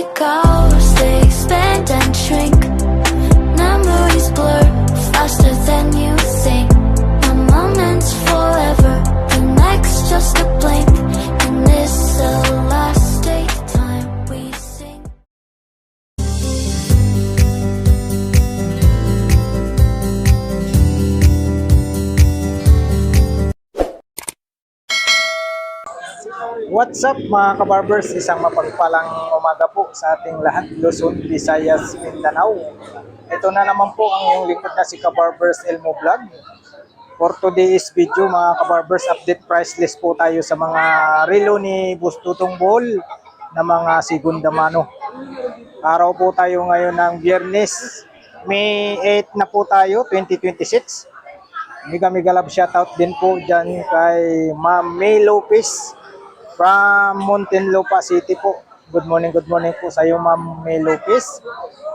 they go, they expand and shrink. Memories blur faster than you think. One moment's forever, the next just a blink. And this the last time we sing. What's up mga kabarbers? Isang mapagpalang umaga po sa ating lahat, Luzon, Visayas, Mindanao. Ito na naman po ang iyong lingkod na si Kabarbers Elmo Vlog. For today's video mga kabarbers, update price list po tayo sa mga relo ni Bustutong Bohol na mga segunda mano. Araw po tayo ngayon ng Biyernes, May 8 na po tayo, 2026. Mega love shoutout din po dyan kay Ma'am May Lopez from Muntinlupa City po. Good morning po sa iyo Ma'am May Lopez.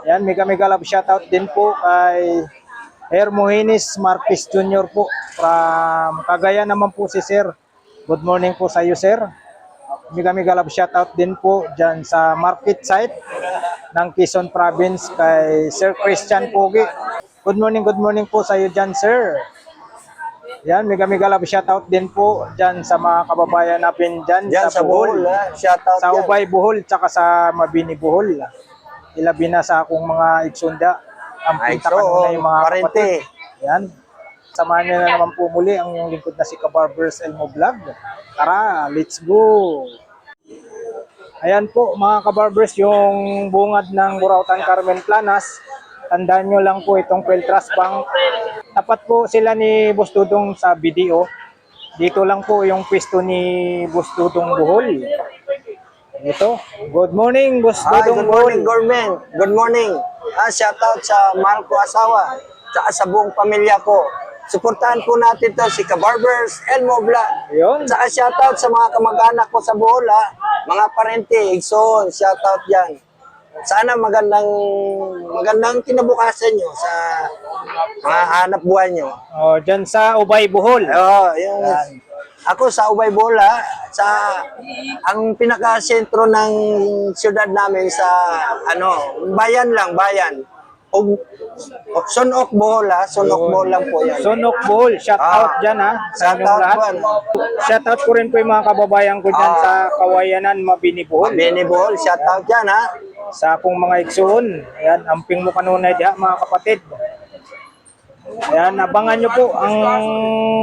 Yan, mega love shoutout din po kay Hermogenes Marquez Jr. po from Cagayan naman po si Sir. Good morning po sa iyo Sir. Mega love shoutout din po dyan sa market site ng Quezon Province kay Sir Christian Pogi. Good morning po sa iyo dyan Sir. Yan, mega love shoutout din po dyan sa mga kababayan natin dyan sa Bohol. Shoutout Sa Ubay Bohol, tsaka sa Mabini Bohol. Ilabi na sa akong mga igsunda. Ang pintakan na yung mga kapatid. Yan. Samahan nyo na naman po muli ang yung lingkod na si Kabarbers Elmo Vlog. Tara, let's go! Ayan po mga kabarbers, yung bungad ng Burautan Carmen Planas. Tandaan nyo lang po itong Peltras Bank. Tapat po sila ni Boss Dudong sa BDO. Dito lang po yung pwesto ni Boss Dudong Bohol. Ito. Good morning, Boss Dudong Bohol. Good morning. Shoutout sa mahal ko asawa, tsaka sa buong pamilya ko. Suportahan po natin to si Kabarbers Elmo Vlog. Yun. Tsaka shoutout sa mga kamag-anak ko sa Bohol, mga parente, Igsoon, shoutout yan. Sana magandang kinabukasan nyo sa mga hanap buhay nyo. Oh, dyan sa Ubay Bohol. Ako sa Ubay Bohol, ang pinaka-sentro ng siyudad namin sa bayan. Sunok Bohol, Sunok Bohol lang po yan. Sunok Bohol, shout out dyan sa inyong lahat. Shout out ko rin po yung mga kababayan ko dyan sa Kawayanan, Mabini Bohol. Mabini Bohol, shout out dyan Sa akong mga igsoon. Ayan, amping mo kanunay diya mga kapatid. Ayan, abangan nyo po ang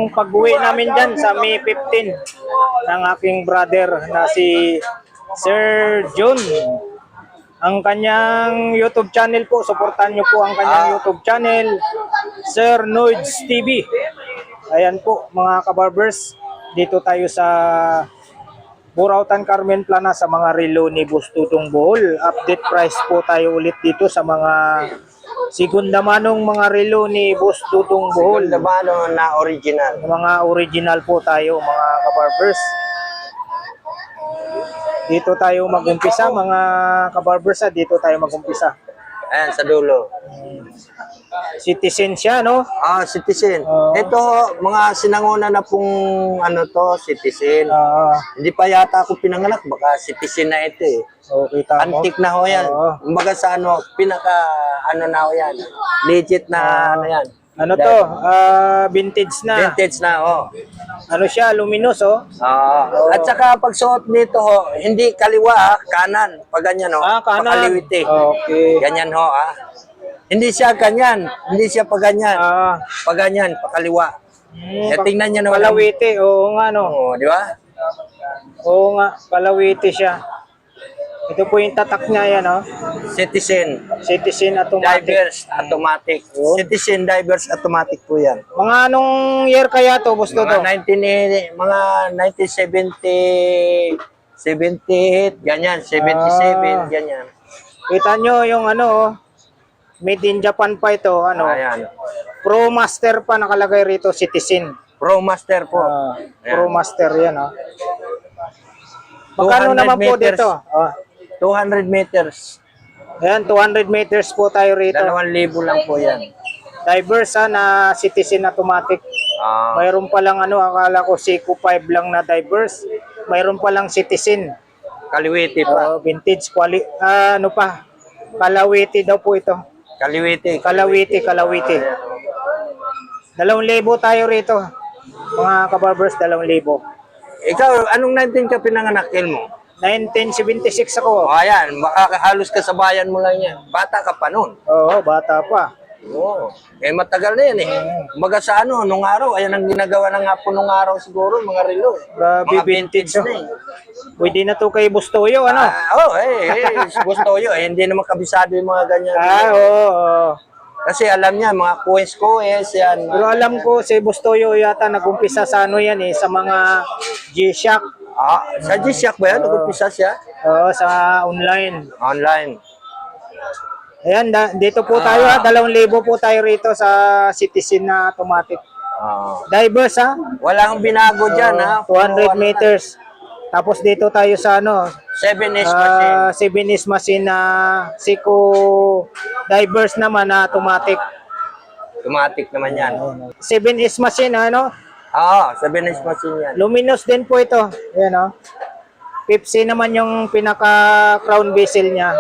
pag-uwi namin dyan sa May 15 ng aking brother na si Sir John. Ang kanyang YouTube channel po, supportan nyo po ang kanyang YouTube channel, Sir Noids TV. Ayan po mga kabarbers, dito tayo sa Burautan Carmen Plana sa mga relo ni Bustutong Bohol. Update price po tayo ulit dito sa mga segunda manong mga relo ni Bustutong Bohol. Segunda mano na original. Mga original po tayo mga kabarbers. Dito tayo mag-umpisa mga kabarbers, dito tayo mag-umpisa. Ayan sa dulo. Citizen siya, no? Citizen. Ito, mga sinanguna na pong citizen. Hindi pa yata ako pinanganak, baka citizen na ito eh. Okay, antique na ho yan. Kumbaga sa na ho yan. Legit na yan. Vintage na. Vintage na, Ano siya, luminous, At saka pag suot nito hindi kaliwa, kanan. Pag ganyan kanan. Pakaliwiti. Okay. Ganyan Hindi siya ganyan. Hindi siya pag ganyan. Pag ganyan, pakaliwa. Tingnan niyo naman. Palawiti, oo nga, no? Oo, di ba? Oo nga, palawiti siya. Ito po yung tatak niya yan, Citizen. Citizen automatic. Divers automatic. Citizen Divers automatic po yan. Mga anong year kaya to, Boss Dodo? Mga 1970, 78, ganyan, 77, ganyan. Kita nyo yung made in Japan pa ito, Ayan. Pro Master pa nakalagay rito, Citizen. Pro Master po. Pro Master yan, Magkano naman po meters. dito? 200 meters. Ayan, 200 meters po tayo rito. 2,000 lang po yan. Diverse na Citizen automatic. Mayroon pa lang akala ko Seiko 5 lang na diverse. Mayroon pa lang Citizen. Kaliwiti pa. Vintage ano pa? Kalawiti daw po ito. Kaliwiti. Kalawiti. 2,000 tayo rito. Mga kabarbers, 2,000. Ikaw, anong 19 ka pinanganak, Elmo? 1976 ako. O, ayan, makakahalos ka sa bayan mo lang yan. Bata ka pa nun. Oo, bata pa. Oo. Eh, matagal na yan eh. Kumbaga sa ano, nung araw, ayan ang ginagawa ng hapon nung araw siguro, mga relo. Grabe, Mga vintage, na eh. Pwede na to kay Bustoyo, ano? Gusto yun. Hindi naman kabisado yung mga ganyan. Oo. Kasi alam niya, mga kuwes-kuwes, yan. Pero alam ko, si Bustoyo yata nag-umpisa sa ano yan eh, sa mga G-Shock. Sa G-Shock ba yan? Nag-umpisa siya? Oo, sa online. Online. Ayan, dito po tayo 2,000 po tayo rito sa Citizen na automatic. Divers ha? Walang binago dyan, ha? 200 meters. Tapos dito tayo sa ano, 7S machine. 7S machine na Seiko Divers naman na automatic. Automatic naman yan. 7S machine ano? 7S machine yan. Luminous din po ito. Ayan o. Pepsi naman yung pinaka crown bezel niya.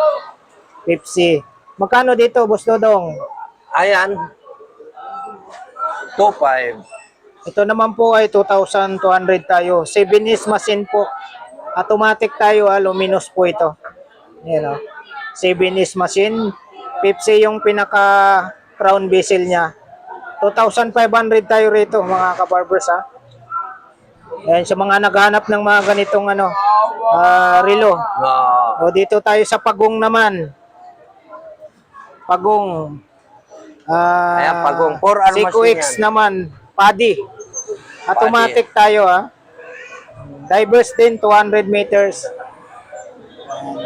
Pepsi. Magkano dito, Boss Dodong? Ayan. 2.5. Ito naman po ay 2,200 tayo. 7S machine po. Automatic tayo, luminous po ito. Ayan o. 7S machine. Pepsi yung pinaka crown bezel niya. 2,500 tayo rito, mga kabarbers ha. Ayan, sa mga naghanap ng mga ganitong ano, relo. O dito tayo sa Pagong naman. Pagong. Ayan, Pagong. 4 armas Seiko din X yan. naman. Paddy. Automatic tayo ha. Divers din, 200 meters.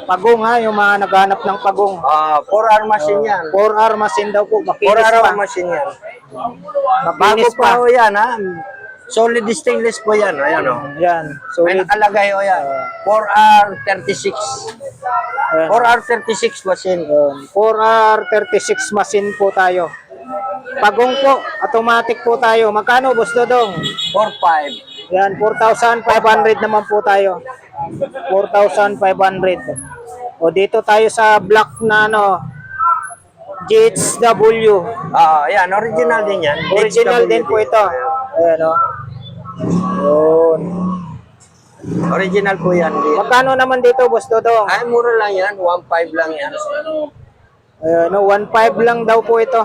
Pagong ha, yung mga naghanap ng Pagong. 4 armas yan. 4R machine daw po. 4 Makinis pa. armas yan. Bago Makinis pa pa. ho yan, ha? Solid stainless po yan. Ayan, o. Yan. May Solid. nakalagay o yan. 4R36. 4R36 machine. 4R36 machine po tayo. Pagong po, automatic po tayo. Magkano, Boss Dodong? 4.5. Yan, 4,500 naman po tayo. 4,500. O dito tayo sa black na ano, GHW. Ayan, original din yan. Original HW din po ito. Ayan o. Yun. Original po yan. Magkano naman dito, Boss Dodong? Ay, mura lang yan. 1.5 lang yan. Ayan o, 1,500 lang daw po ito.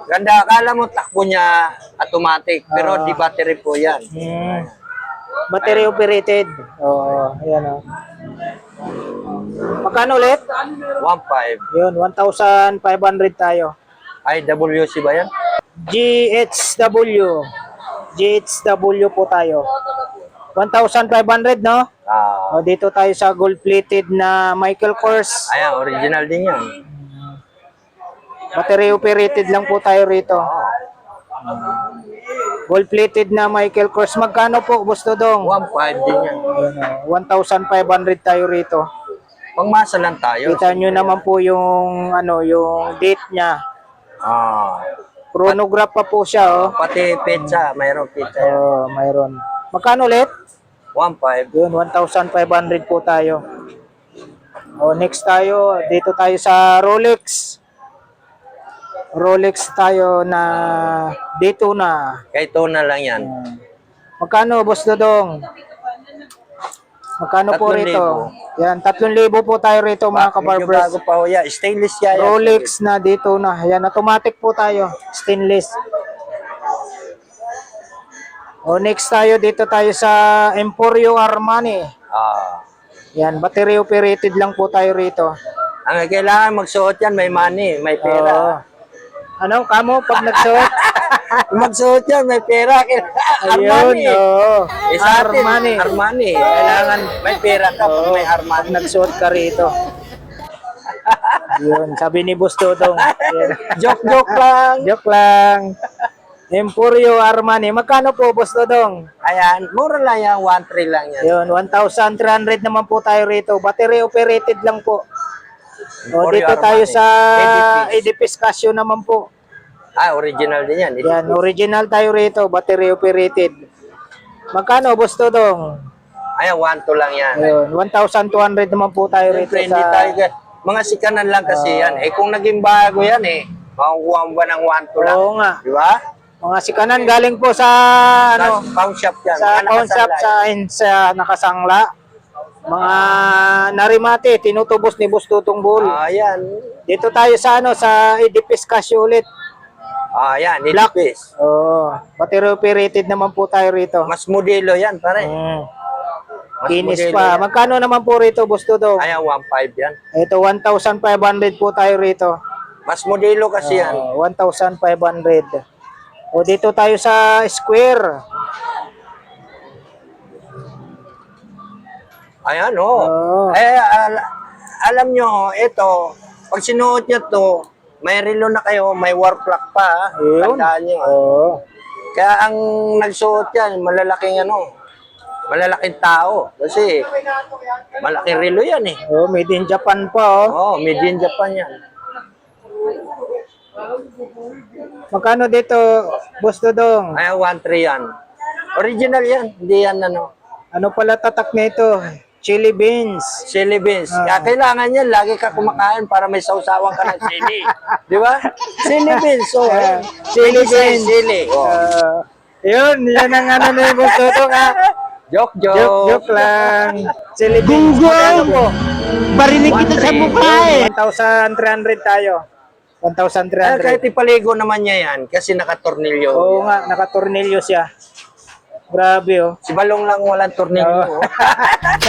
Ganda, akala mo takbo niya automatic. Pero di battery po yan. Battery operated. Oo, ayan o. Magkano ulit? 1.5. Yun, 1,500 tayo. Ay, WC ba yan? GHW. GHW po tayo. 1,500, no? O, dito tayo sa gold-plated na Michael Kors. Ayan, original din yan. Battery operated lang po tayo rito. Gold-plated na Michael Kors. Magkano po, Boss Dodong? 1.5 din yan. 1,500 tayo rito. Pangmasa lang tayo. Kita nyo naman po yung, ano, yung date niya. Chronograph pa po siya, oh. Pati pizza, mayroong pizza yan. Mayroon. Magkano ulit? 1.5. Yun, 1,500 po tayo. Next tayo, dito tayo sa Rolex. Rolex tayo na Daytona. Kay Tona lang yan. Magkano, Boss Dodong? Magkano po 3,000. rito? Yan, 3,000 po tayo rito, mga Medyo kabarbers. bago pa ho yan. Stainless yan. Rolex na Daytona. Yan, automatic po tayo. Stainless. Next tayo, dito tayo sa Emporio Armani. Yan, battery operated lang po tayo rito. Ang kailangan magsuot yan, may money, may pera. Ano, kamo, pag nagsuot? Magsuot yan, may pera. Armani. Ayun, Sa atin, Armani. Armani. Kailangan may pera ka pag may Pag Armani. nagsuot ka rito. Yun, sabi ni Boss Dodong. Yan. Joke lang. Joke lang. Emporio Armani. Magkano po, Boss Dodong? Ayan, mura lang yan, 1.3 lang yan. Yun, 1,300 naman po tayo rito. Battery operated lang po. Emporio Dito tayo Armani. sa Edifice. Edifice Casio naman po. Original din yan. Yan, original tayo rito. Battery operated. Magkano, Boss Dodong? Ayan, 1-2 lang yan. Ayun, 1,200 naman po tayo rito Siyempre, hindi sa... tayo, mga sikanan lang kasi yan. Eh, kung naging bago yan makukuha mo ba ng 1-2 lang? Oo nga. Di ba? Mga sikanan galing po sa ano, Pound shop yan. sa mga pawn shop nakasanlay. sa nakasangla. Mga narimate, tinutubos ni Boss Tutong Bull. Ayan. Dito tayo sa ano, sa Edipis Casio ulit. Ayan, Black. nitipis. Oo. Pati naman po tayo rito. Mas modelo yan, pare. Mas Kinis modelo pa. yan. Magkano naman po rito, Boss Tutong? Ayan, 1.5 yan. Ito, 1,500 po tayo rito. Mas modelo kasi yan. 1,500. O dito tayo sa Square. Ayan, Oo. alam nyo, ito, pag sinuot nyo to, may relo na kayo, may war clock pa, ha? Ayun. Tandaan nyo. Oo. Kaya ang nagsuot yan, malalaking tao. Kasi, malaking relo yan Oh, made in Japan pa, oh. Made in Japan yan. Magkano dito, Boss Dodong? Ayan, 1.3 yan. Original yan, hindi yan Ano pala tatak nito? Chili beans. chili beans. Kaya kailangan yan, lagi ka kumakain para may sausawan ka ng chili. Di ba? Chili beans, ayan. Chili beans. Chili. Yan ang ano ni Boss Dodong, ha? Joke. Joke lang. Chili beans. Magkano po? Barinig kita sa mukha 1,300 tayo. Kahit 1,300. ipaligo naman niya yan kasi nakatornilyo. Oo nga, nakatornilyo siya. Grabe, oh. Si Balong lang walang tornilyo.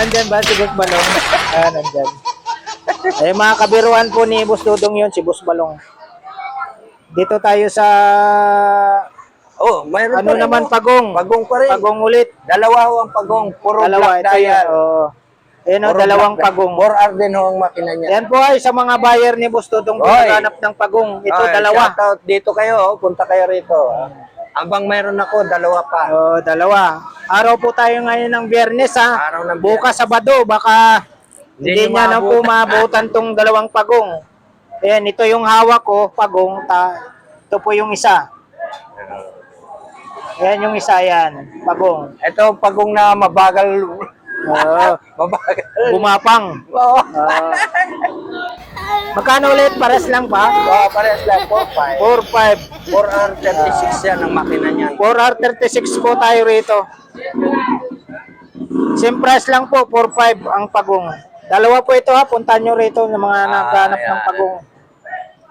Nandyan ba si Boss Balong? Nandyan. Eh, mga kabiruan po ni Boss Dodong yun, si Boss Balong. Dito tayo sa... Mayroon Ano pa rin, naman, pagong? Pagong pa rin. Pagong ulit. Dalawa ang pagong. Puro Dalawa, black ito yan. dial. Oh. Ayan, oh, Puro dalawang black pagong. 4R din ang makina niya. Yan po ay sa mga buyer ni Boss Dodong Oy. naghanap ng pagong. Ito, dalawa. Shoutout dito kayo. Punta kayo rito. Abang mayroon ako, dalawa pa. Oh, dalawa. Araw po tayo ngayon ng Biyernes, ha. Araw ng Bukas Sabado, baka hindi Hindi niya na po maabutan. maabutan tong dalawang pagong. Ayan, ito yung hawak ko, pagong. Ito po yung isa. Ayan yung isa, yan. Pagong. Ito pagong na mabagal. Oo. Mabagal. Gumapang. Oo. Magkano ulit? Pares lang pa? Parehas lang po. 4-5. 4R36 yan ang makina niyan. 4R36 po tayo rito. Same price lang po, 4-5 ang pagong. Dalawa po ito, ha. Puntahan nyo rito ng mga naghanap ng yan. pagong.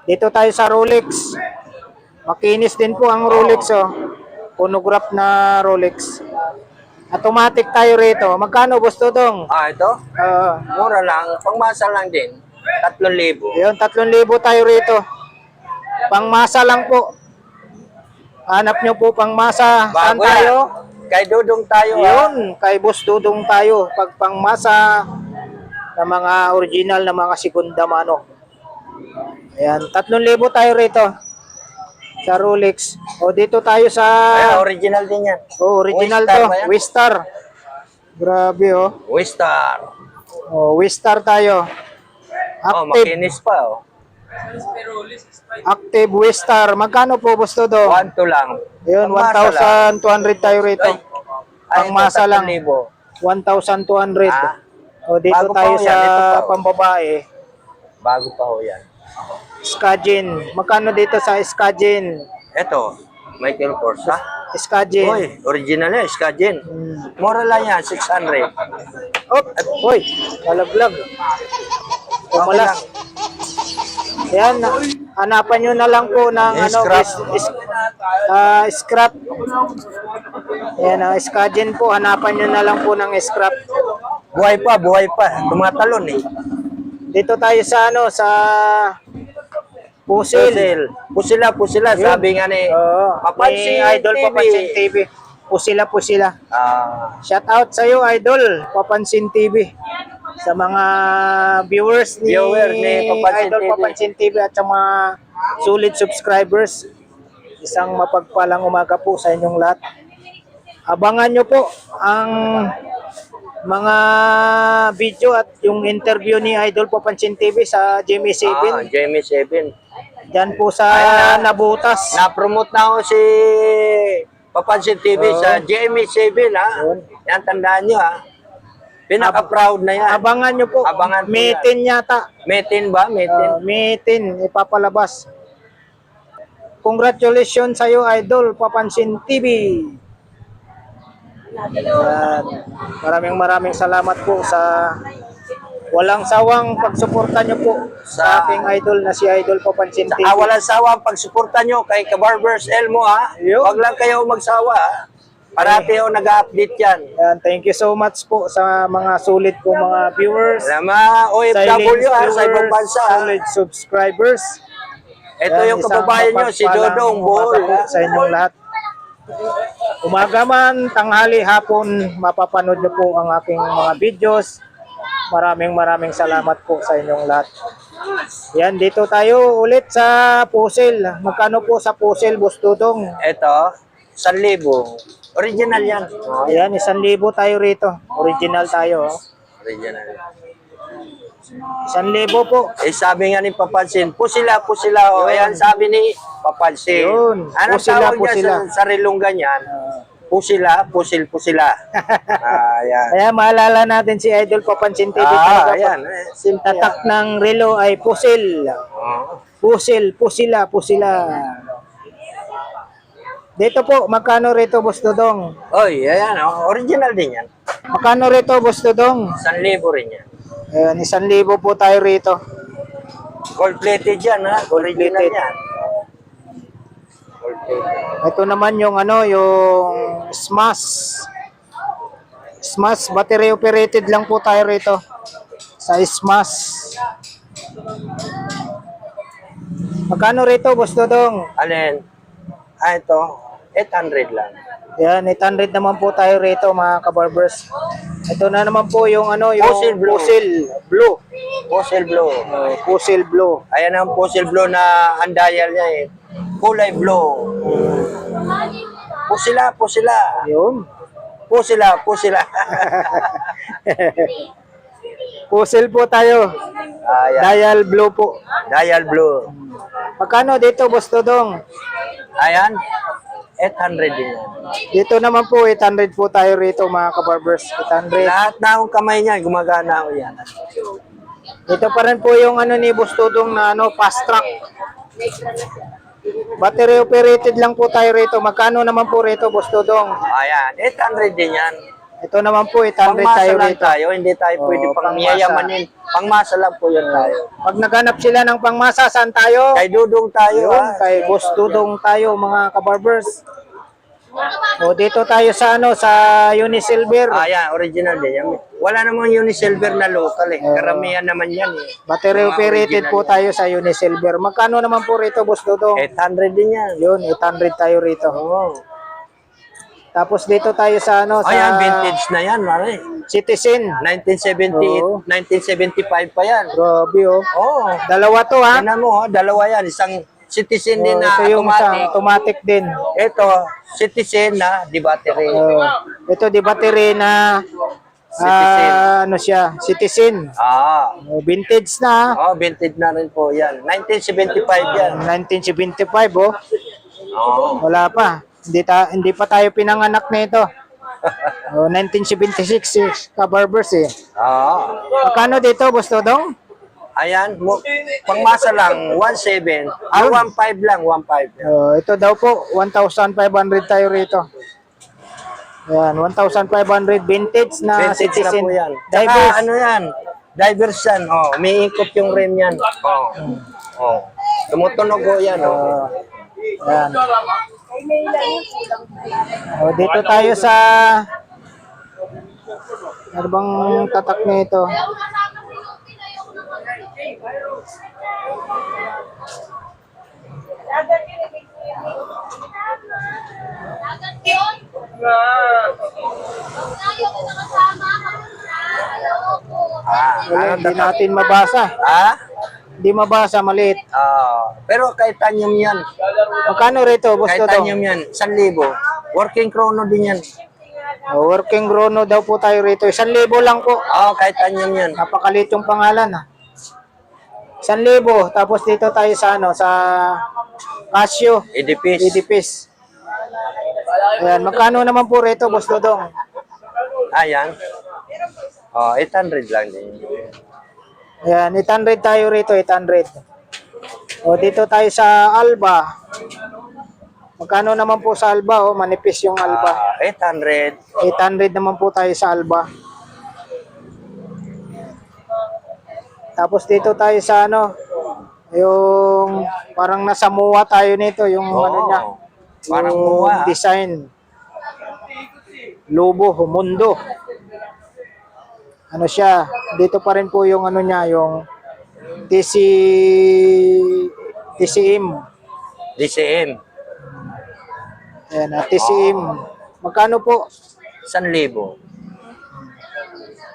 Dito tayo sa Rolex. Makinis din po ang Rolex, oh. Phonograph na Rolex. Automatic tayo rito. Magkano, Boss Dodong? Ito? Mura lang. Pangmasa lang din. 3,000. Yun, 3,000 tayo rito. Pangmasa lang po. Hanap nyo po pangmasa. Saan Bago tayo? yan. Kay Dudong tayo. Yun, kay Boss Dudong tayo. Pag pangmasa na mga original na mga segunda mano. Ayan, 3,000 tayo rito. Sa Rolex. O dito tayo sa... Original din yan. Oh, original Wistar to. ba yan? Wistar. Grabe, oh. Wistar. Oh, Wistar tayo. Active, Makinis pa. active Wistar. Magkano po, Boss Dudong? 1,2 lang. Ayun, Pangmasa 1,200 tayo rito. Pangmasa lang. 1,200. 1,200. O dito Bago pa tayo ho yan, sa ito pa ho. pambabae. Bago pa ho yan. Skadin. Magkano dito sa Skadin? Ito, Michael Kors, ha? Skadin. Uy, original yan, Skadin. Mura lang yan, 600. Oh, hoy, nalaglag. Kumalas. Yan, hanapan nyo na lang po ng Scrap. scrap. Yan, Skadin po, hanapan nyo na lang po ng scrap. Buhay pa. Tumatalon eh. Dito tayo sa sa Pusil. Pusila. Yun. Sabi nga ni Papansin Idol TV. Papansin TV. Pusila. Shout out sa iyo, Idol Papansin TV. Sa mga viewers ni Papansin Idol TV. Papansin TV at sa mga solid subscribers. Isang mapagpalang umaga po sa inyong lahat. Abangan nyo po ang mga video at yung interview ni Idol Papansin TV sa Jimmy 7. Jamie 7. Diyan po sa Ayan Nabutas. Na-promote na ako si Papansin TV sa Jamie 7, ha? Yan, tandaan nyo, ha? Pinaka-proud na yan. Abangan nyo po. Abangan po May yan. 10 yata. Metin ba? Metin. May 10 ipapalabas. Congratulations sa iyo, Idol Papansin TV. Yan. Maraming salamat po sa walang sawang pagsuporta nyo po sa ating idol na si Idol Papansin TV. Walang sawa ang pagsuporta nyo kay Kabarbers Elmo, ha? Yun. Huwag lang kayo magsawa, ha? Parati ako nag-update yan. Yan, thank you so much po sa mga sulit po mga viewers. Alam mga OFW, ha? Sa ibang bansa, ha? solid subscribers. Ito Yan, yung isang kababayan nyo, si mapagpalang Dodong umaga Bol. po sa inyong lahat. Umaga man, tanghali, hapon, mapapanood nyo po ang aking mga videos. Maraming salamat po sa inyong lahat. Yan, dito tayo ulit sa Pusil. Magkano po sa Pusil, Boss Dudong? Ito, 1,000. Original yan. Ayan, 1,000 tayo rito. Original tayo. Original. 1,000 po. Eh, sabi nga ni Papansin, pusila. O, ayan, sabi ni Papansin. Yun, Anong pusila, tawag niya pusila. sa rilunggan yan? Pusila. Ayan. Kaya maalala natin si Idol Papansin TV. Ayan. Simple. Tatak ng relo ay Pusil. Oh. Pusila. Dito po, magkano rito, Boss Dudong? Oy, ayan, oh. Original din yan. Magkano rito, Boss Dudong? 1,000 rin yan. Ayan, 1,000 po tayo rito. Gold-plated yan, ha? Original Gold-plated. yan. Gold-plated. Ito naman yung yung Smash. Smash, battery operated lang po tayo rito. Sa Smash. Magkano rito, Boss Dodong? Alin? Ito, 800 lang. Yan, 800 naman po tayo rito, mga kabarbers. Ito na naman po yung yung Pusil Blue. Pusil Blue. Pusil Blue. Pusil Blue. Ayan ang Pusil Blue na ang dial niya eh. Kulay blue. Pusila. Yun. Pusila. Pusil po tayo. Ayan. Dial Blue po. Dial blue. Magkano dito, Boss Dodong? Ayan. 800 din yan. Dito naman po, 800 po tayo rito, mga kabarbers. 800. Lahat na akong kamay niya, gumagana ako yan. Dito pa rin po yung ni Boss Dodong na fast track. Battery operated lang po tayo rito. Magkano naman po rito, Boss Dodong? Ayan, 800 din yan. Ito naman po, 800 Pangmasa tayo lang rito. tayo, hindi tayo pwede Oo, pang pangmasa. miyayamanin. Pangmasa lang po yan tayo. Pag naghanap sila ng pangmasa, saan tayo? Kay Dudong tayo, Yun, ha? kay Boss Dudong tayo, mga kabarbers. O dito tayo sa sa Unisilver. Ayan, original din yan. Wala namang Unisilver na local eh. Karamihan naman yan eh. Battery Mga operated original po yan. tayo sa Unisilver. Magkano naman po rito, Boss Dudong? 800 din yan. Yun, 800 tayo rito. Oo. Tapos dito tayo sa sa Ayan, vintage na yan, mare. Citizen. 1978, Oo. 1975 pa yan. Grabe oh. Oo. Dalawa to ha. Tignan mo, dalawa yan. Isang Citizen din na Ito yung automatic. automatic din. Ito, Citizen na di battery. Ito di battery na Citizen. siya, Citizen. Vintage na ha. Vintage na rin po yan. 1975 yan. 1975 oh. Oo. Wala pa. Hindi pa tayo pinanganak nito. 1976 kabarbers eh. Magkano dito, Boss Dodong? Ayan, pangmasa lang, 1.7. 1.5 lang, 1.5. Ito daw po, 1,500 tayo rito. Yan, 1,500 vintage na Vintage na Citizen. po yan. Tsaka Divers. ano yan, divers yan. Umiikot yung rim yan. Tumutunog o yan. Yan. Dito tayo sa ano bang tatak nito? Wala, hindi natin mabasa. Hindi mabasa, maliit. Pero kahit tanyam yan. Magkano rito, Boss Kahit Dodong? tanyam yan, 1,000. Working chrono din yan. Working chrono daw po tayo rito. 1,000 lang po. Kahit tanyam yan. Napakalit yung pangalan ha. 1,000. Tapos dito tayo sa sa Casio. Edipis. Edipis. Ayan, magkano naman po rito, Boss Dodong? Ayan. Oh, 800 lang din. Ayan, 800 tayo rito, 800. O, dito tayo sa Alba. Magkano naman po sa Alba? O, manipis yung Alba. 800. 800 naman po tayo sa Alba. Tapos dito tayo sa ano, yung parang nasa MUA tayo nito, yung ano niya. Parang yung MUA. design. Lobo, Mundo. Ano siya, dito pa rin po yung ano niya, yung TCM. DCM. Ayan, TCM. Magkano po? 1,000.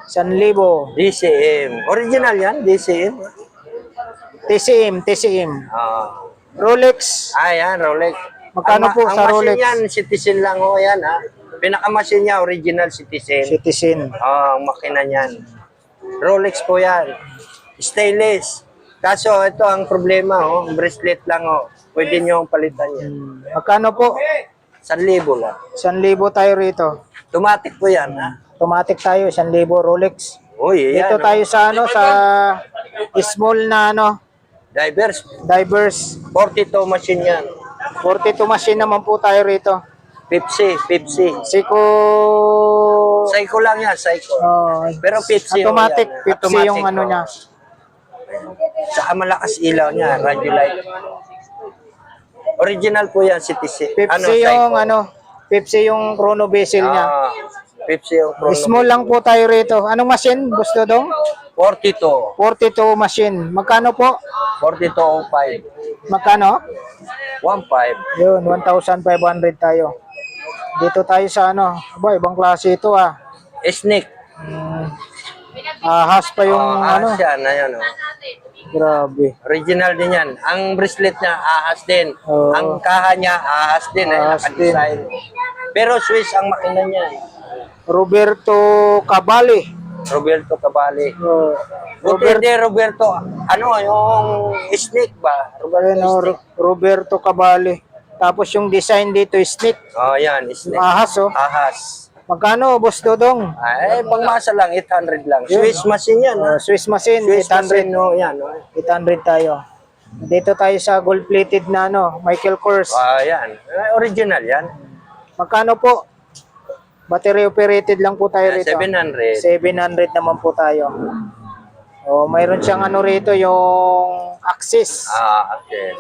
1,000. DCM. Original yan, DCM. TCM. Rolex. Yan, Rolex. Magkano po sa ang Rolex? machine yan, Citizen lang ho yan ha. Pinaka-machine niya, original Citizen. Citizen. Ang makina niyan. Rolex po yan. Stainless. Kaso ito ang problema bracelet lang Pwede niyo palitan yan. Magkano po? 1,000 lang. 1,000 tayo rito. Automatic po yan ha. Automatic tayo, 1,000 Rolex. Uy, yan. Dito tayo sa ano, sa small na ano, Divers. divers. 42 machine yan. 42 machine naman po tayo rito. Pepsi. Siko, Psycho lang yan, Psycho. Pero Pepsi. automatic, yan. Pepsi Automatic, yung ano niya. Saka malakas ilaw niya, radio light. Original po yan, Citizen. Pepsi yung ano, Pepsi yung chrono bezel niya. Pepsi yung Chrono. Small lang po tayo rito. Anong machine, gusto dong? 42. 42 machine. Magkano po? 42.05. Magkano? 1.5. Yun, 1,500 tayo. Dito tayo sa ano, aba, ibang klase ito ah. Snake. Ahas pa yung ano. Yan, ayan Grabe. Original din yan. Ang bracelet niya, ahas din. Oo. Ang kaha niya, ahas din. Ahas Nakadesign. Pero Swiss ang makina niya. Roberto Cavalli. Roberto Cavalli. Robert, Roberto, ano, yung snake ba? Roberto Cavalli. Tapos yung design dito, snake. Yan, snake. Ahas oh. Ahas. Magkano, Boss Dodong? Pangmasa lang, 800 lang. Swiss machine yan. Swiss machine, Swiss 800. machine, yan. 800 tayo. Dito tayo sa gold-plated na ano, Michael Kors. Yan. Original yan. Magkano po? Battery operated lang po tayo rito. 700. 700 naman po tayo. Mayroon siyang ano rito, yung Axis. Okay.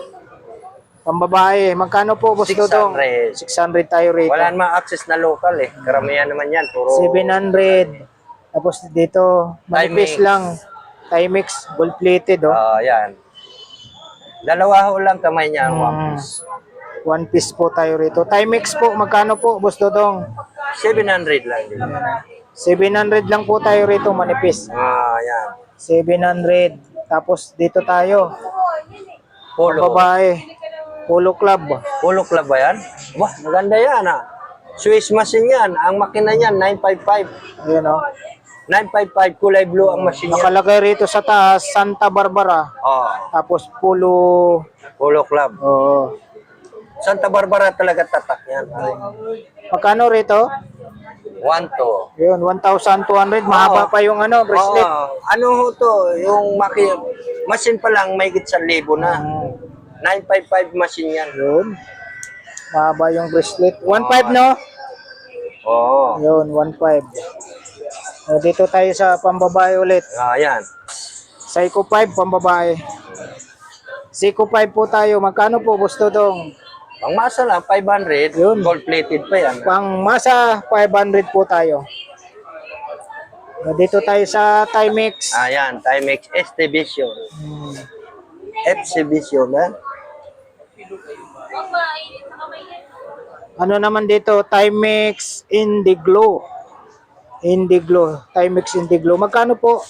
Pambabae. Magkano po, Boss Dodong? 600. 600 tayo rito. Wala naman access na local Karamihan naman yan. Puro 700. Tapos dito, manipis Timex. lang. Timex, gold-plated yan. Dalawa ho lang kamay niya ang one piece. One piece po tayo rito. Timex po, magkano po, Boss Dodong? 700 lang din. 700 lang po tayo rito, manipis. Yan. 700. Tapos dito tayo, Polo. babae. Polo Club. Polo Club ba yan? Wah, maganda yan Swiss machine yan. Ang makina niyan, 955. Ayan o. 955, kulay blue ang machine niya. Nakalagay rito sa taas, Santa Barbara. Tapos Polo. Polo Club. Santa Barbara talaga tatak yan. Magkano rito? 1,200. Yun, 1,200. Mahaba pa yung ano, bracelet. Ano ho to? Yung machine pa lang, may higit 1,000 na. 955 machine yan. Yun. Mahaba yung bracelet. 1,500 no? Yun, 1,500. Dito tayo sa pambabae ulit. Yan. Psycho 5, pambabae. Psycho 5 po tayo. Magkano po, Boss Dodong? Pangmasa lang, 500. Yun. Gold-plated pa yan. Pang masa, 500 po tayo. Dito tayo sa Timex. Yan. Timex Exhibition. Exhibition, Ano naman dito? Timex Indiglo. Timex Indiglo. Magkano po?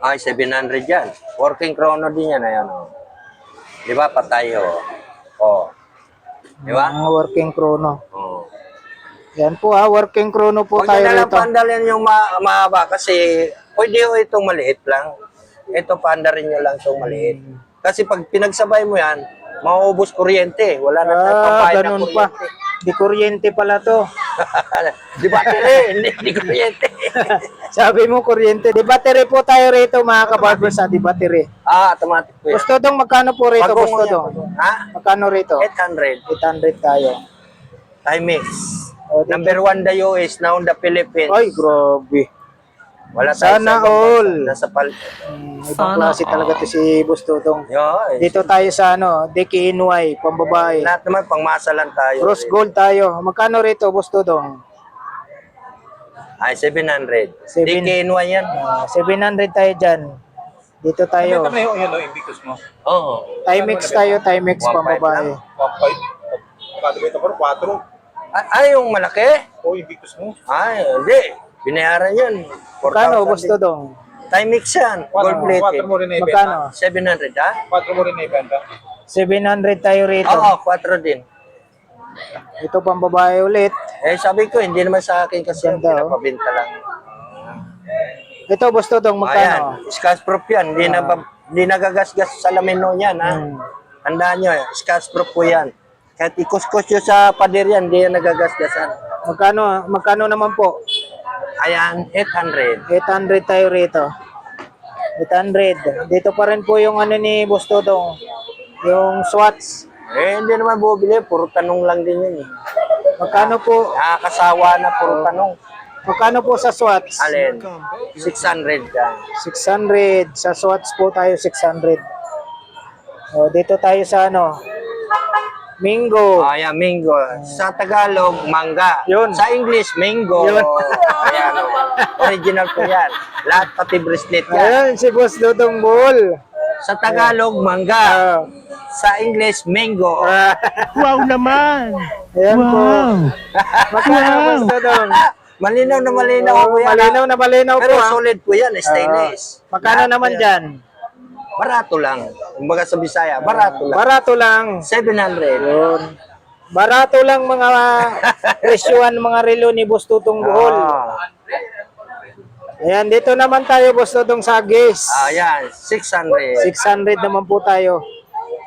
700 yan. Working chrono din yan. Ayan. Di ba? Patay Di ba? Working chrono. Yan po working chrono po Huwag tayo na lang rito. pandalin yung mahaba kasi pwede ho itong maliit lang. Ito pandarin nyo lang itong maliit. Kasi pag pinagsabay mo yan, mauubos kuryente. Wala na tayong pambayad ng ganun pa. kuryente. Di kuryente pala to. Di battery, hindi kuryente. Sabi mo kuryente. Di battery po tayo rito mga kabarbers, di battery. Automatic po yan. Gusto dong magkano po rito? Bagong Gusto yan, dong? bagong. Ha? Magkano rito? 800. 800 tayo. Timex. O, dito- Number 1 the US, now in the Philippines. Ay, grabe. Wala tayo Sana sa ibang all. bansa. Nasa pal... Ibang klase talaga to si Boss Dodong. Yo, Dito tayo sa ano, DKNY, pambabae. lahat naman pangmasalan tayo. Rose gold tayo. Magkano rito, Boss Dodong? Ay, 700. Seven- DKNY yan. 700 tayo dyan. Dito tayo. Yan o, Invictus mo. Oo. Timex tayo, Timex 1.5 pambabae. 1.5. Magkano ba ito? 4. Ay, yung malaki? O, Invictus mo. Ay, hindi. Binayaran yun. Magkano, 4,000 Boss din. Dodong? Timex yan. Gold 4 plated. mo rin na ibenta. Magkano? 700, ha? 4 mo rin na ibenta. 700 tayo rito. Oo, 4 din. Ito pambabae ulit. Eh, sabi ko, hindi naman sa akin kasi yung Ganda, oh. pinapabinta lang. Ito, Boss Dodong, magkano? Ayan, scotch proof yan. Hindi nagagasgas sa lamino yan, ha? Tandaan nyo, scotch proof po yan. Kahit ikuskus nyo sa pader yan, hindi yan nagagasgasan. Magkano naman po? Ayan, 800. 800 tayo rito. 800. Dito pa rin po yung ano ni Boss Dodong. Yung Swatch. Eh, hindi naman bubili. Puro tanong lang din yun, eh. Magkano po? Nakakasawa na puro tanong. Magkano po sa Swatch? Alin? 600 ka. 600. Sa Swatch po tayo 600. O, dito tayo sa ano? Mingo. Ayan, mango. Sa Tagalog, mangga. Yun. Sa English, mango. Yun. Ayan, oh. Original po yan. Lahat pati bracelet yan. Ayun, si Boss Dodong Bull. Sa Tagalog, mangga. Sa English, mango. Wow naman! Ayan po. Magkano, Boss Dodong? Malinaw na malinaw po yan. Malinaw na malinaw po. Pero ah. solid po yan, stainless. Magkano Lahat naman po yan. dyan? Barato lang. Kumbaga sa Bisaya, barato lang. Barato lang. 700. Yun. Barato lang mga presyuan mga relo ni Boss Tutong Buhol. Ah, Ayan, dito naman tayo Boss Tutong sa Gis. ayan, 600. 600 naman po tayo.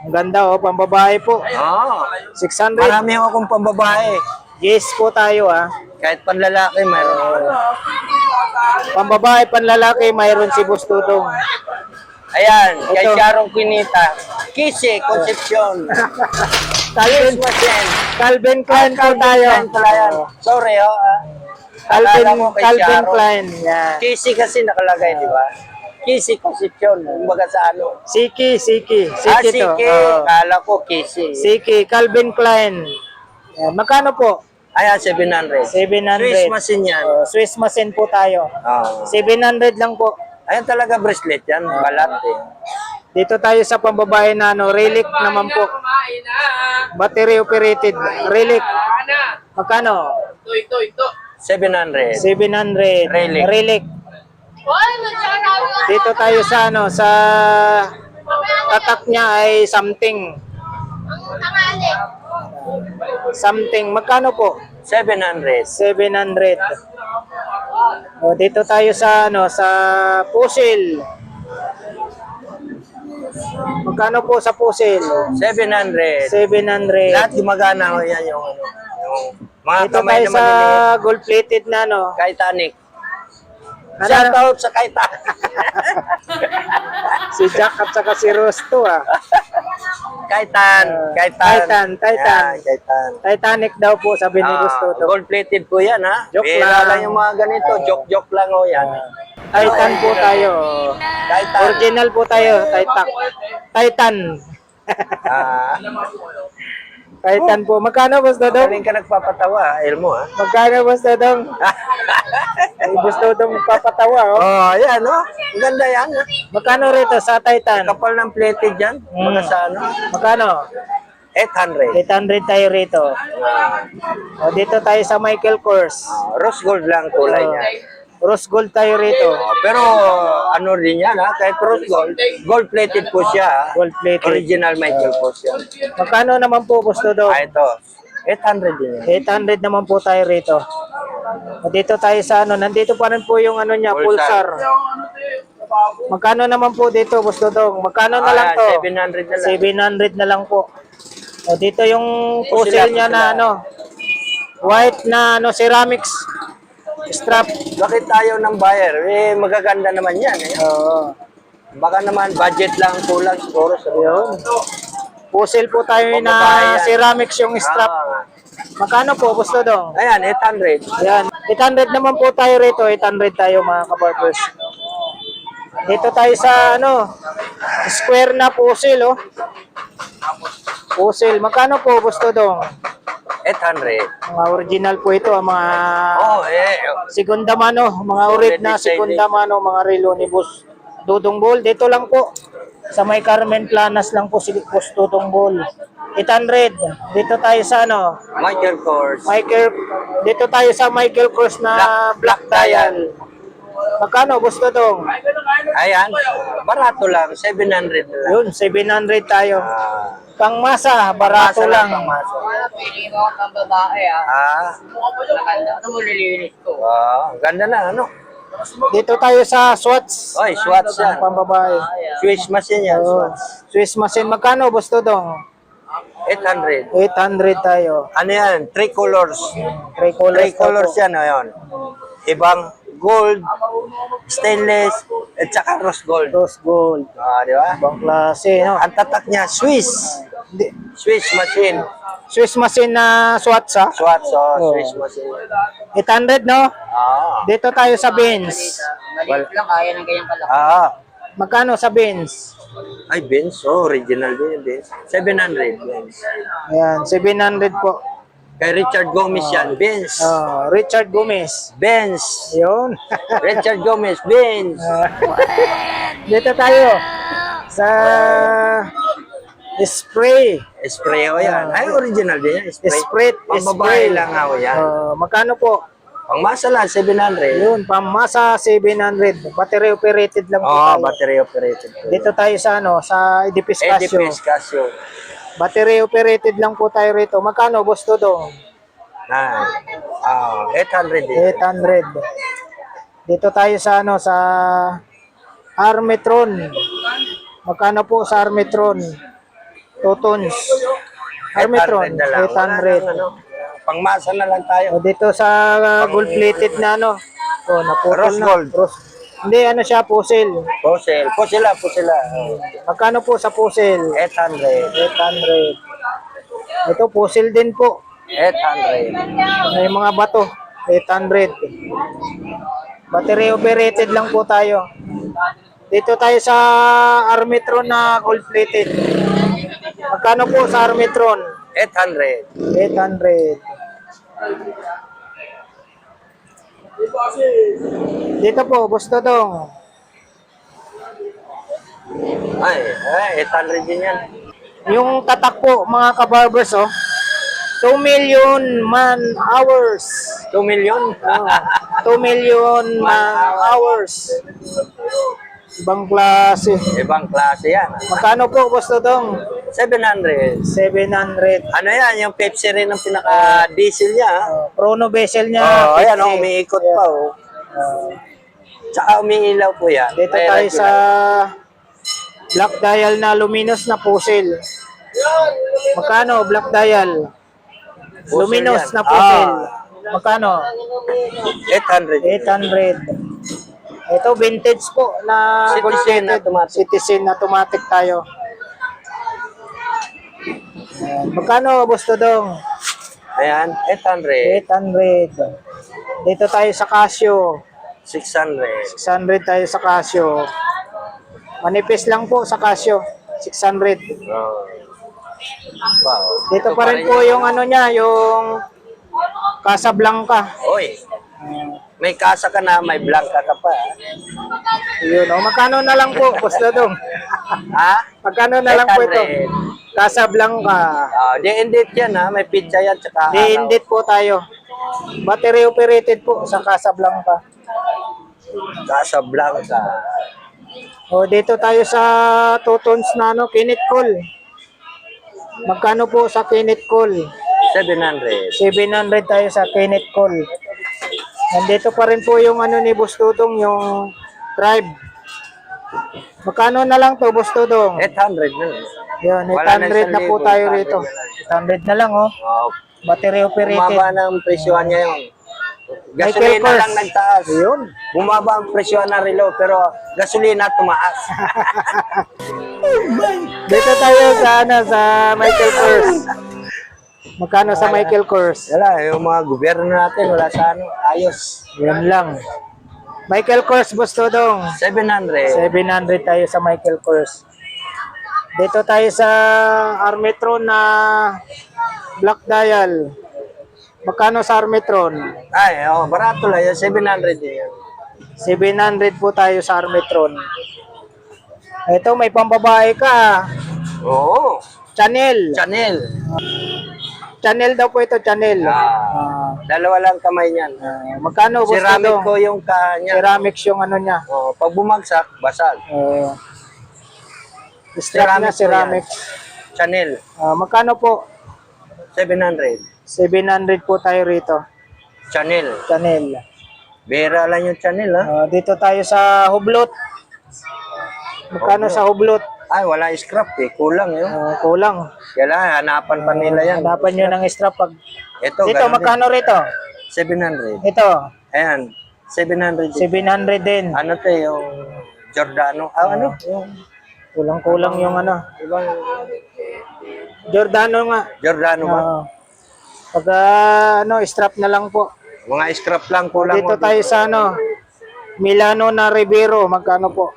Ang ganda oh, pambabae po. Oh, 600. marami akong pambabae. Gis po tayo ah. Kahit panlalaki, mayroon. Pambabae, panlalaki, mayroon si Boss Tutong. Ayan, kay Ito. Sharon Quinita. Kisi, Concepcion. Calvin, Calvin Klein po tayo. Sorry, oh. Calvin, Akala ko kay Calvin Sharon. Klein. Yan. Kisi kasi nakalagay, di ba? Kisi, Concepcion. Kumbaga sa ano. Siki, Siki. Siki to. Siki. Oh. Kala ko Kisi. Siki, Calvin Klein. Yan. Magkano po? Ayan, 700. 700. Swiss machine yan. Swiss machine po tayo. Oh. 700 lang po. Ayan talaga bracelet yan. Balat eh. Dito tayo sa pambabae na ano, relic naman po. Battery operated. Relic. Magkano? 700. 700. Relic. Relic. Dito tayo sa ano, sa tatak niya ay something. Something. Magkano po? 700. 700. O, dito tayo sa ano, sa puzzle. Magkano po sa puzzle? 700. 700. Lahat gumagana ko yan yung ano. Yung mga Dito kamay tayo naman sa nila. gold plated na ano. Titanic. Ano? Shout out sa Titanic. Si Jack at saka si Rose to ah. Titan. Titan. Yan, Titan. Titanic daw po sabi ni Gusto to. Gold plated po yan ha. Joke Bira lang. yung mga ganito. Joke lang o yan. Titan po tayo. Titan. Original po tayo. Titan. Ah, Titan po. Magkano Boss Dodong? galing ka nagpapatawa, Elmo ha. Magkano Boss Dodong? Ay, Boss Dodong papatawa oh. Oh, yan oh. Ang ganda yan ha. Magkano rito sa Titan? Kapal ng plated yan. Mga sa ano. Magkano? 800. 800 tayo rito. O, dito tayo sa Michael Kors. Rose gold lang kulay niya. Rose gold tayo rito. Pero ano din yan ha. Kahit rose gold, gold plated po siya ha. Gold plated. Original Michael Kors yan. Magkano naman po Boss Dodong? Ah, ito. 800 din yan. 800 naman po tayo rito. O, dito tayo sa ano, nandito pa rin po yung ano niya, Pulsar. Pulsar. Magkano naman po dito, Boss Dodong? Magkano na lang to? 700 na lang. 700 na lang po. O, dito yung puzzle niya na ano, white na ano, ceramics. Strap. Bakit tayo ng buyer? Eh, magaganda naman yan. Eh. Oo. Baka naman budget lang kulang siguro sa Yun. Puzzle po tayo na Pambabae yan. ceramics yung strap. Ah. Magkano po, gusto dong? Ayan, 800. Yan. 800 naman po tayo rito. 800 tayo mga kabarbers. Dito tayo sa square na puzzle, oh. Puzzle. Magkano po, gusto dong? 800. Mga original po ito, mga Oh, eh. segunda mano, mga orit na segunda mano, mga relo ni Boss Dudong Ball. Dito lang po. Sa may Carmen Planas lang po si Boss Dudong Ball. 800. Dito tayo sa Michael Kors. Dito tayo sa Michael Kors na Black Dial. Magkano, Boss Dudong? Ayan, barato lang. 700 na lang. Yun, 700 tayo. Ah, Pangmasa, barato lang. pangmasa. Pili mo ang babae Ah, Maganda. Ano mo lilinis ko? wow. Ganda na, ano? Dito tayo sa Swatch. Oy, Swatch yan. Pambabae. Swiss machine yan, Oh, Swatch. Swiss machine. Magkano, Boss Dudong? 800. 800 tayo. Ano yan? 3 colors. Three colors. 3 colors yan, o yun. Ibang gold, stainless, at saka rose gold. Rose gold. Ah, di ba? Ibang klase, no? Ang tatak niya, Swiss. Di- Swiss machine. Swiss machine na Swatch, ha? Swatch, Oh. Swiss machine. 800, no? Ah. Dito tayo sa Benz. Maliit lang, kaya ng ganyan kalaki. Ah. Magkano sa Benz? Ay, Benz. Oh, original din yung Benz. 700, Benz. Ayan, 700 po. Kay Richard Gomez yan, Benz. Oh, Richard Gomez. Benz. Yun. Richard Gomez, Benz. Dito tayo sa spray. Spray o yan. Ay, original din yan. Spray. Spray. Pambabae lang ako yan. Magkano po? Pangmasa lang, 700. Yun, pamasa 700. Battery operated lang po Oo, tayo. battery operated. Dito tayo sa sa Edipis Casio. Edipis Casio. Battery operated lang po tayo rito. Magkano, Boss Dudong? 800 din. 800. Dito tayo sa sa Armetron. Magkano po sa Armetron? 2 tons. Armetron, 800 na lang. Wala 800. nang, Pangmasa na lang tayo. O dito sa gold plated na naputol Rose na. gold. Hindi, siya, puzzle. Puzzle. Pusila. Magkano po sa puzzle? 800. 800. Ito, puzzle din po. 800. May mga bato. 800. Battery operated lang po tayo. Dito tayo sa Armetron na gold plated. Magkano po sa Armetron? 800. 800. Dito po, gusto dong. Ay, 800 din yan. Yung tatak po, mga kabarbers, 2 million man hours. 2 million? 2 million man hours. Ibang klase. Ibang klase yan. Magkano po, gusto dong? 700. 700. Ano yan? Yung Pepsi rin ang pinaka-diesel niya. Chrono bezel niya. Oh, ayan, 50. umiikot pa. Oh. Tsaka umiilaw po yan. Dito tayo sa black dial na luminous na puzzle. Magkano black dial? Luminous yan. na puzzle. Magkano? 800. 800. Ito vintage po na Citizen na automatic. Citizen na automatic tayo. Ayan. Magkano, Boss Dudong? Ayan, 800. 800. Dito tayo sa Casio. 600. 600 tayo sa Casio. Manipis lang po sa Casio. 600. Oh. Wow. Dito pa rin po yung yung Casablanca. Oy, may kasa ka na, may blanca ka pa. Yun, magkano na lang po, Boss Dudong? Ha? Magkano na lang po ito? 800. Casablanca. Di-indit yan ha, may pizza yan tsaka Di-indit po tayo. Battery operated po sa Casablanca. Casablanca. O dito tayo sa 2 tons na Kinit Call. Magkano po sa Kinit Call? 700. 700 tayo sa Kinit Call. Nandito pa rin po yung ni Boss Dudong, yung Tribe. Magkano na lang to, Boss Dudong? 800 na. Yan, Wala na 800 na po 1,000, tayo rito. 800 na lang, Oh, Battery operated. bumaba ng presyohan niya yun. Gasolina Kors. lang nagtaas. Ayun. Bumaba ang presyo ng relo, pero gasolina tumaas. Dito tayo sa, sa Michael Kors. Magkano sa Michael Kors? Wala, yung mga gobyerno natin, wala sa ayos. Yan lang. Michael Kors, Bustodong. 700. 700 tayo sa Michael Kors. Dito tayo sa Armetron na Black Dial. Magkano sa Armetron? Ay, barato lang yan, 700 din yan. 700 po tayo sa Armetron. Ito, may pambabae ka. Oo, Chanel. Chanel. Chanel daw po ito, Chanel. Dalawa lang kamay niyan. Magkano, Ceramic Bustodong? ko yung kanya. Ceramics yung ano niya. Pag bumagsak, basag. Strap niya, Ceramic ceramics. Chanel, Magkano po? 700. 700 po tayo rito. Chanel. Chanel. Bera lang yung Chanel, ha? Dito tayo sa Hublot. Magkano sa Hublot? Ay, wala scrap eh. Kulang yun. Kulang. Kailangan, hanapan pa nila yan. Hanapan nyo ng strap pag... Ito, Dito, ganun magkano rito? din. 700. Ito, Ayan, 700 din. 700 din. Ano to yung Giordano? Ano? Yung Kulang-kulang yung ano. ibang Giordano nga. Giordano ba? Pag strap na lang po. Mga scrap lang, kulang. Dito tayo sa Milano na Ribero. Magkano po?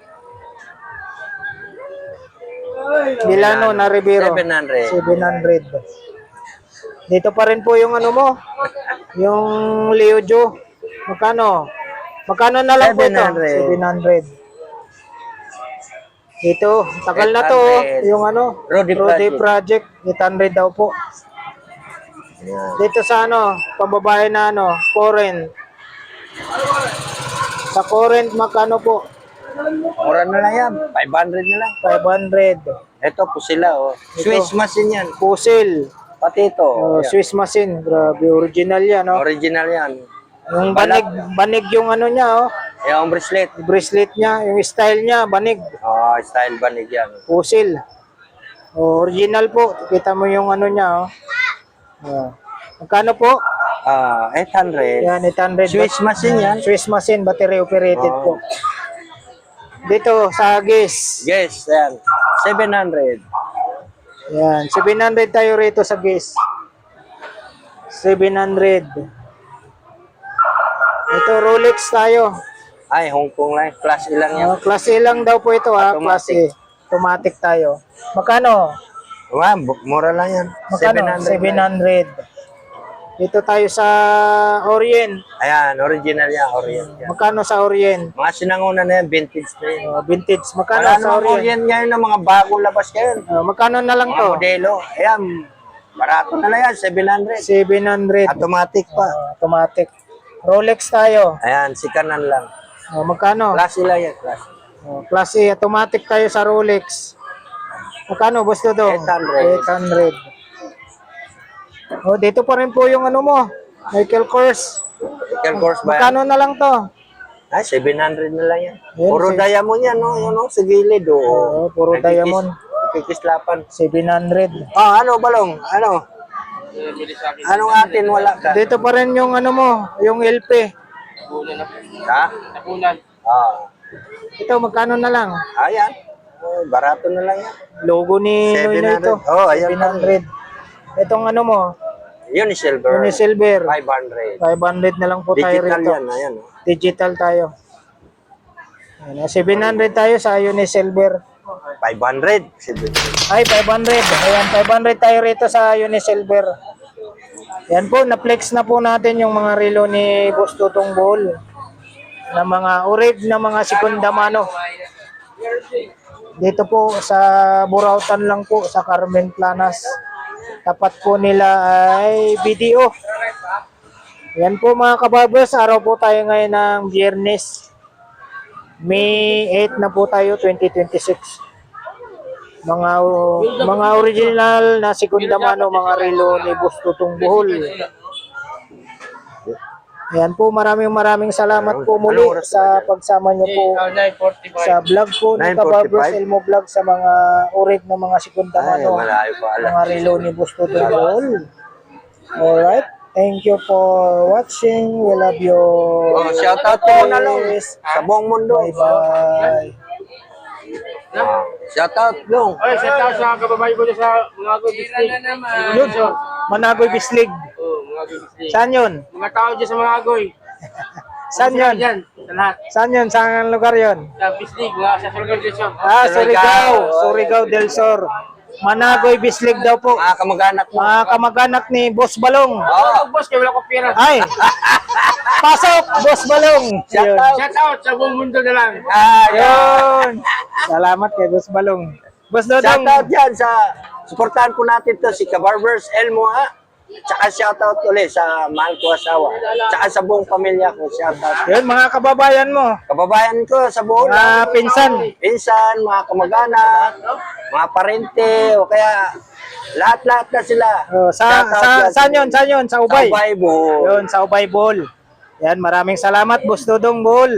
Milano na Ribero. 700. 700. Dito pa rin po yung ano mo. Yung Leo Jo. Magkano? Magkano na lang po ito? 700. 700. Dito, tagal na to. 800. Yung ano? Rudy Project. 800 daw po. Dito sa pambabae na current. Sa current, magkano po? Mura na lang yan. 500 na lang. 500. Ito po sila, oh. Swiss machine yan. Puzzle. Pati ito. Yan. Swiss machine. Grabe, original yan, Original yan. Yung banig yung ano niya, Yung bracelet. yung bracelet niya, yung style niya, banig. Style banig yan. Puzzle. Original po. Kita mo yung ano niya, Magkano po? 800. Yan, 800. Swiss machine yan. Swiss machine, battery operated po. Dito, sa GIS. Yes, yan. 700. Yan, 700 tayo rito sa GIS. 700. Ito, Rolex tayo. Ay, Hong Kong lang. Class A lang yan. Class A lang daw po ito, Class A. Automatic. Automatic tayo. Magkano? Mura lang yan. Magkano? 700. 700. Dito tayo sa Orient. Ayan, original yan. Orient yan. Magkano sa Orient? Mga sinanguna na yan, vintage na yan. Vintage. Magkano Wala sa namang Orient? Orient ngayon ng mga bagong labas ngayon. Magkano na lang Mga to? modelo. Ayan, barato na lang yan, 700. 700. Automatic pa. Automatic. Rolex tayo. Ayan, sikanan lang. Magkano? Class A lang yan, class A. Class A. Automatic tayo sa Rolex. Magkano, boss to? 800. 800. Dito pa rin po yung ano mo. Michael Kors. Michael Kors ba yan? Magkano na lang to? Ay, 700 na lang yan. Ayan, Puro diamond yan, no? Yun, no? Sa gilid, oh. Puro diamond. Kikislapan. 700. Ano, Balong? Ano? Anong atin wala ka? Dito pa rin yung ano mo, yung LP. Ha? Napunan. Ito, magkano na lang? Ayan. Barato na lang yan. Logo ni Noy na 700. ito. Ayan. 700. Itong ano mo, Yun is silver. Uni Silver. 500. 500 na lang po tayo Digital rito. yan, ayan. Oh. Digital tayo. Ayan, 700 tayo sa Uni Silver. 500. Ay, 500. Ayan, 500 tayo rito sa Uni Silver. Yan po, na-flex na po natin yung mga relo ni Boss Tutong Bohol. Na mga orig na mga segunda mano. Dito po sa Burautan lang po, sa Carmen Planas. Tapat po nila ay BDO. Yan po mga kabarbers, araw po tayo ngayon ng Biyernes. May 8 na po tayo, 2026. Mga original na segunda mano, mga relo ni Boss Tutong Bohol. Yan po, maraming salamat po muli sa pagsama niyo po sa vlog po ni Kabarbers 9:45. Elmo Vlog sa mga orig na mga segunda Ay, mano, malayo pa alam. mga relo ni Boss Tutong Bohol. Alright. Thank you for watching. We love you. Oh, shoutout ko muna Long sa buong mundo. Bye-bye. Shoutout Long. Oy, shout out sa kababayan ko dyan sa mga district. Yun, Managoy Bislig. Oh, mga district. Saan yun? Mga tao dyan sa mga agoy. Saan yun? Dyan, sa lahat. Saan yun? Saan lugar yun? Sa Bislig, mga sa organization. Ah, Surigao. Surigao del Sur. Managoy Bislig daw po. Mga kamag-anak mo. Mga kamag-anak ni Boss Balong. Oh, Boss, kaya wala ko pera. Ay! Pasok, Boss Balong! Yun. shoutout. Shout out sa buong mundo na lang. Yun. Salamat kay Boss Balong. Boss Dodong. Shoutout yan sa suportahan po natin to si Kabarbers Elmo ha. Tsaka shoutout ulit sa mahal ko asawa. Tsaka sa buong pamilya ko shoutout. Yun, mga kababayan mo. Kababayan ko sa buong Mga pinsan. pinsan, mga kamag-anak, mga parente, o kaya lahat-lahat na sila. Oh, saan yun? Saan yun? Sa Ubay? Sa Ubay, buho. Yun, sa Ubay Bowl. Yan, maraming salamat, Boss Dodong Bowl.